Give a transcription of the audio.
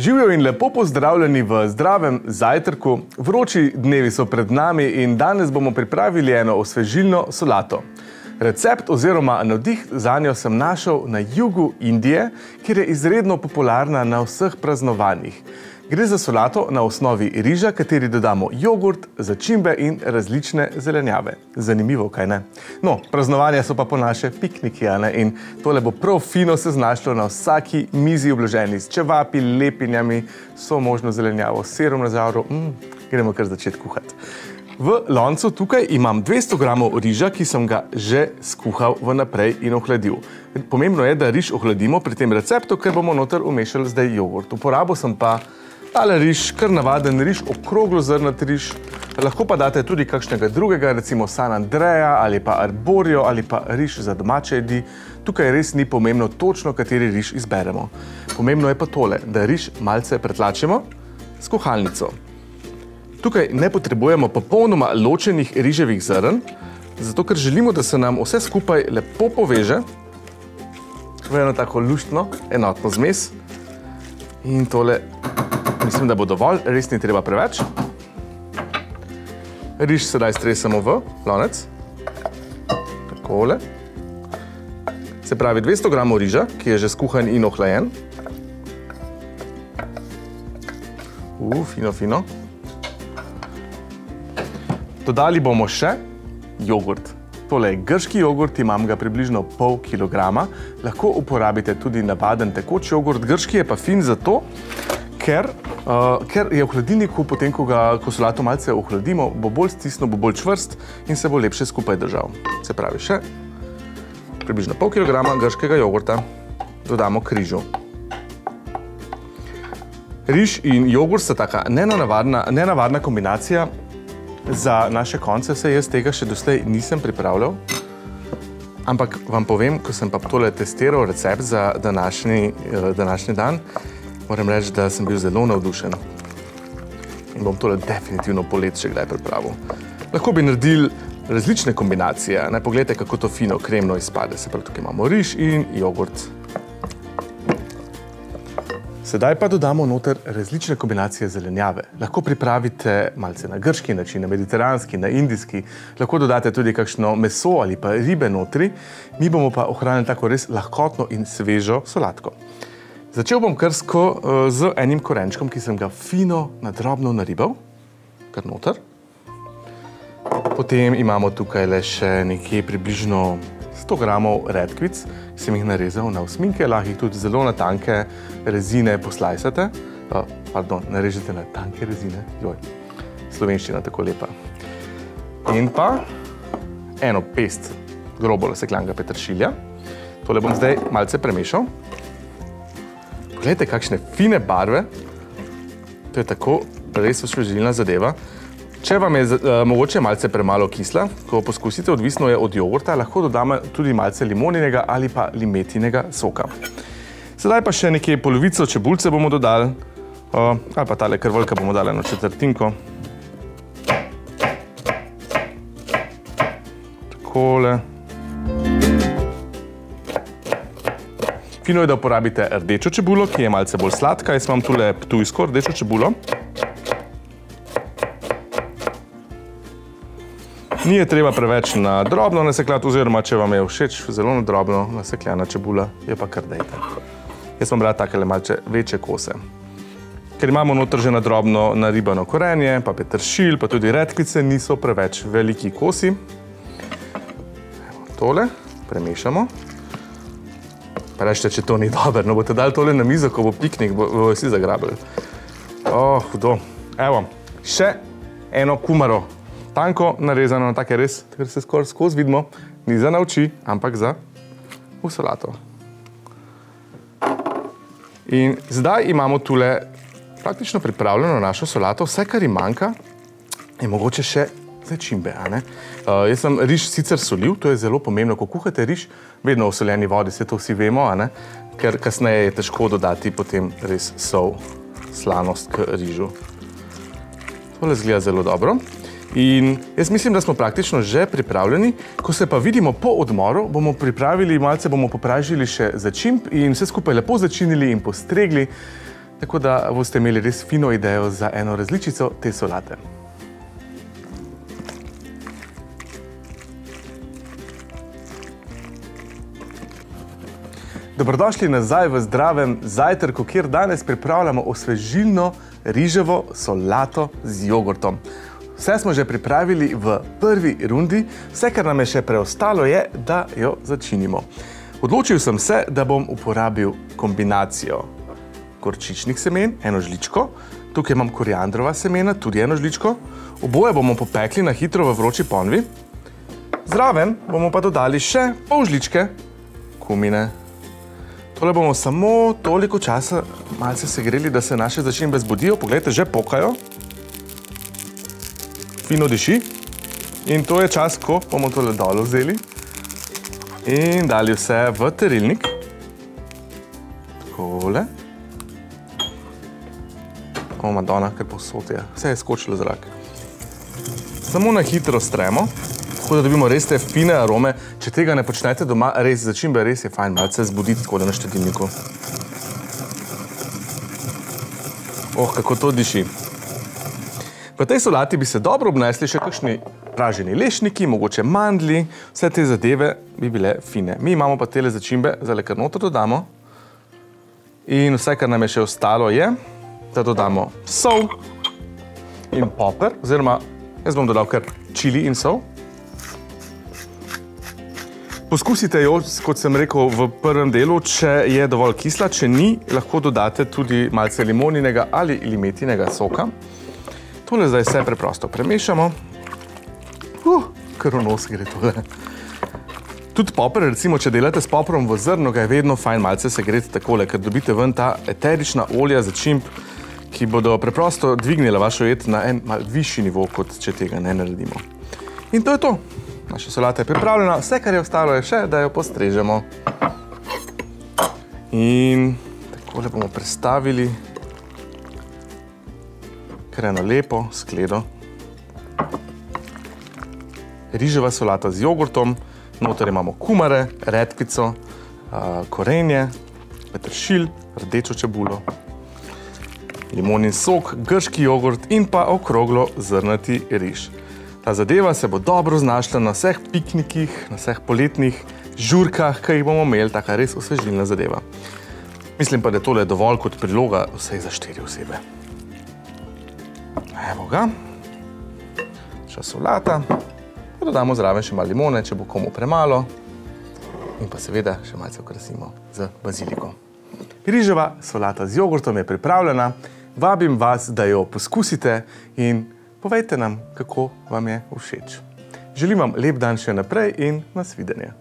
Živijo in lepo pozdravljeni v zdravem zajtrku. Vroči dnevi so pred nami in danes bomo pripravili eno osvežilno solato. Recept oziroma navdih zanjo sem našel na jugu Indije, kjer je izredno popularna na vseh praznovanjih. Gre za solato na osnovi riža, kateri dodamo jogurt, začimbe in različne zelenjave. Zanimivo, kaj ne? No, praznovanja so pa po naše pikniki, in tole bo prav fino se znašlo na vsaki mizi obloženi s čevapi, lepinjami, so možno zelenjavo, sirom na žaru. Gremo kar začeti kuhati. V loncu tukaj imam 200 gramov riža, ki sem ga že skuhal vnaprej in ohladil. Pomembno je, da riž ohladimo pri tem receptu, ker bomo noter umešali zdaj jogurt. Uporabil sem pa tale riž, kar navaden riž, okroglozrnat riž. Lahko pa date tudi kakšnega drugega, recimo San Andreja ali pa Arborio ali pa riž za domače jedi. Tukaj res ni pomembno točno, kateri riž izberemo. Pomembno je pa tole, da riž malce pretlačimo s kuhalnico. Tukaj ne potrebujemo popolnoma ločenih riževih zrn, zato ker želimo, da se nam vse skupaj lepo poveže v eno tako luštno, enotno zmes. In tole mislim, da bo dovolj, res ni treba preveč. Riž sedaj stresemo v lonec. Takole. Se pravi 200 gramov riža, ki je že skuhan in ohlajen. Fino, fino. Dodali bomo še jogurt. Tole je grški jogurt, imam ga približno pol kilograma. Lahko uporabite tudi navaden tekoč jogurt. Grški je pa fin zato, ker je v hladilniku, potem ko solato malce ohladimo, bo bolj stisnil, bo bolj čvrst in se bo lepše skupaj držal. Se pravi še približno pol kilograma grškega jogurta dodamo k rižu. Riž in jogurt sta taka nenavadna kombinacija za naše konce, saj jaz tega še doslej nisem pripravljal. Ampak vam povem, ko sem pa tole testiral recept za današnji dan, moram reči, da sem bil zelo navdušen. In bom tole definitivno polet še kdaj pripravil. Lahko bi naredili različne kombinacije. Poglejte, kako to fino kremno izpade. Se pravi, tukaj imamo riž in jogurt. Sedaj pa dodamo noter različne kombinacije zelenjave. Lahko pripravite malce na grški način, na mediteranski, na indijski. Lahko dodate tudi kakšno meso ali pa ribe notri. Mi bomo pa ohranili tako res lahkotno in svežo solatko. Začel bom kar z enim korenčkom, ki sem ga fino nadrobno naribal. Kar noter. Potem imamo tukaj le še nekje približno 100 gramov redkvic, ki sem jih narezal na osminke, lahko jih tudi zelo na tanke rezine poslajsate. Narežete na tanke rezine. Slovenščina tako lepa. In pa eno pest grobo nasekljanega peteršilja. Tole bom zdaj malce premešal. Poglejte, kakšne fine barve. To je tako res osvežilna zadeva. Če vam je mogoče malce premalo kisla, ko poskusite, odvisno je od jogurta, lahko dodamo tudi malce limoninega ali pa limetinega soka. Sedaj pa še nekje polovico čebulce bomo dodali, ali pa tale krvlka bomo dali eno četrtinko. Takole. Fino je, da uporabite rdečo čebulo, ki je malce bolj sladka. Jaz imam tule ptujsko rdečo čebulo. Ni je treba preveč na drobno nasekljati, oziroma če vam je všeč zelo na drobno nasekljana čebula, je pa kar dejte. Jaz vam rad takele malce večje kose. Ker imamo noter že na drobno naribano korenje, pa peteršilj, pa tudi redkvice niso preveč veliki kosi. Tole premešamo. Pa rečete, če to ni dobro, no boste dali tole na mizo, ko bo piknik, bo vsi zagrabili. Hudo. Evo, še eno kumaro. Tanko narezano, tako je res, ker se skoraj skozi vidimo, ni za na oči, ampak za v solato. In zdaj imamo tule praktično pripravljeno našo solato. Vse, kar jim manjka, je mogoče še začimbe. Jaz sem riž sicer solil, to je zelo pomembno. Ko kuhate riž, vedno v soljeni vodi, se to vsi vemo, ker kasneje je težko dodati potem res sol, slanost k rižu. Tole izgleda zelo dobro. In jaz mislim, da smo praktično že pripravljeni. Ko se pa vidimo po odmoru, bomo pripravili, malce bomo popražili še začimb in vse skupaj lepo začinili in postregli. tako da boste imeli res fino idejo za eno različico te solate. Dobrodošli nazaj v Zdravem zajtrku, kjer danes pripravljamo osvežilno riževo solato z jogurtom. Vse smo že pripravili v prvi rundi, vse, kar nam je še preostalo, je, da jo začinimo. Odločil sem se, da bom uporabil kombinacijo gorčičnih semen, eno žličko, tukaj imam koriandrova semena, tudi eno žličko, oboje bomo popekli na hitro v vroči ponvi, zraven bomo pa dodali še pol žličke kumine. Tole bomo samo toliko časa malce segreli, da se naše začimbe zbudijo. Poglejte, že pokajo. Fino diši. In to je čas, ko bomo tole dol vzeli in dali vse v terilnik. Takole. O, Madonna, kar povsod je. Vse je skočilo v zrak. Samo na hitro stremo, tako da dobimo res te fine arome. Če tega ne počnete doma, res začimbe res je fajn malce zbuditi takole na štedilniku. Oh, kako to diši. V tej solati bi se dobro obnesli še kakšni praženi lešniki, mogoče mandlji, vse te zadeve bi bile fine. Mi imamo pa tele začimbe, zdaj kar noter dodamo. In vse, kar nam je še ostalo, je, da dodamo sol in poper, oziroma jaz bom dodal kar čili in sol. Poskusite jo, kot sem rekel v prvem delu, če je dovolj kisla, če ni, lahko dodate tudi malce limoninega ali limetinega soka. Tole zdaj vse preprosto premešamo. Kar v nos gre tole. Tudi poper, recimo, če delate s poprom v zrno, ga je vedno fajn malce segreti takole, ker dobite ven ta eterična olja začimb, ki bodo preprosto dvignile vašo jed na en mal višji nivo, kot če tega ne naredimo. In to je to. Naša solata je pripravljena, vse, kar je ostalo, je še, da jo postrežemo. In takole bomo prestavili kar eno lepo skledo. Riževa solata z jogurtom, noter imamo kumare, redkvico, korenje, peteršilj, rdečo čebulo, limonin sok, grški jogurt in pa okroglo zrnati riž. Ta zadeva se bo dobro znašla na vseh piknikih, na vseh poletnih žurkah, ki jih bomo imeli, taka res osvežilna zadeva. Mislim pa, da je tole dovolj kot priloga vseh za 4 osebe. Evo ga. Naša solata. Dodamo zraven še malo limone, če bo komu premalo. In pa seveda še malce okrasimo z baziliko. Riževa solata z jogurtom je pripravljena. Vabim vas, da jo poskusite in povejte nam, kako vam je všeč. Želim vam lep dan še naprej in nasvidenje.